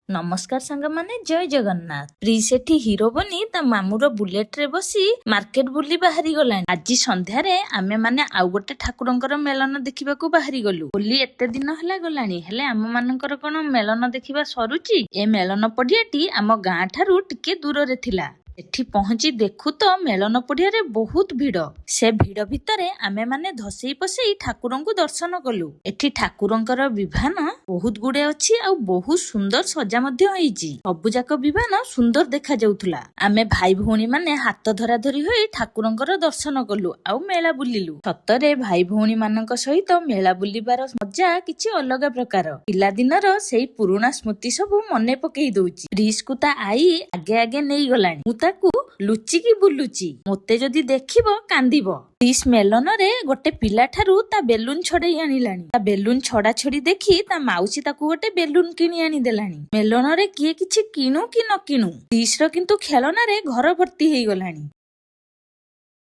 ନମସ୍କାର ସାଙ୍ଗମାନେ, ଜୟ ଜଗନ୍ନାଥ। ପ୍ରିନ୍ସ ଏଠି ହିରୋ ବନି ତା ମାମୁର ବୁଲେଟ ରେ ବସି ମାର୍କେଟ ବୁଲି ବାହାରି ଗଲାଣି। ଆଜି ସନ୍ଧ୍ୟାରେ ଆମେ ମାନେ ଆଉ ଗୋଟେ ଠାକୁରଙ୍କର ମେଳନ ଦେଖିବାକୁ ବାହାରି ଗଲୁ। ବୋଲି ଏତେ ଦିନ ହେଲା ଗଲାଣି, ହେଲେ ଆମ ମାନଙ୍କର କଣ ମେଳନ ଦେଖିବା ସରୁଛି? ଏ ମେଳନ ପଡିଆଟି ଆମ ଗାଁ ଠାରୁ ଟିକେ ଦୂରରେ ଥିଲା। ଏଠି ପହଞ୍ଚି ଦେଖୁ ତ ମେଳନ ପଡିଆରେ ବହୁତ ଭିଡ। ସେ ଭିଡ ଭିତରେ ଆମେ ମାନେ ଧସେଇ ପସେଇ ଠାକୁରଙ୍କୁ ଦର୍ଶନ କଲୁ। ଏଠି ଠାକୁରଙ୍କର ବିଭାନ ବହୁତ ଗୁଡେ ଅଛି ଆଉ ବହୁତ ସୁନ୍ଦର ସଜା ମଧ୍ୟ ହେଇଛି। ସବୁ ଯାକ ବିଭାନ ସୁନ୍ଦର ଦେଖା ଯାଉଥିଲା। ଆମେ ଭାଇ ଭଉଣୀ ମାନେ ହାତ ଧରା ଧରି ହୋଇ ଠାକୁରଙ୍କର ଦର୍ଶନ କଲୁ ଆଉ ମେଳା ବୁଲିଲୁ। ସତରେ ଭାଇ ଭଉଣୀ ମାନଙ୍କ ସହିତ ମେଳା ବୁଲିବାର ମଜା କିଛି ଅଲଗା ପ୍ରକାର। ପିଲାଦିନର ସେଇ ପୁରୁଣା ସ୍ମୃତି ସବୁ ମନେ ପକେଇ ଦଉଛି। ପ୍ରିନ୍ସକୁ ତା ଆଈ ଆଗେ ଆଗେ ନେଇଗଲାଣି। ମୁଁ ତାକୁ ଲୁଚିକି ବୁଲୁଛି। ମୋତେ ଯଦି ଦେଖିବ କାନ୍ଦିବ। ପ୍ରିନ୍ସ ମେଲନରେ ଗୋଟେ ପିଲାଠାରୁ ତା ବେଲୁନ ଛଡେଇ ଆଣିଲାଣି। ତା ବେଲୁନ ଛଡା ଛଡି ଦେଖି ତା ମାଉସୀ ତାକୁ ଗୋଟେ ବେଲୁନ କିଣି ଆଣିଦେଲାଣି। ମେଲନରେ କିଏ କିଛି କିଣୁ କି ନ କିଣୁ, ପ୍ରିନ୍ସର କିନ୍ତୁ ଖେଳନାରେ ଘର ଭର୍ତ୍ତି ହେଇଗଲାଣି।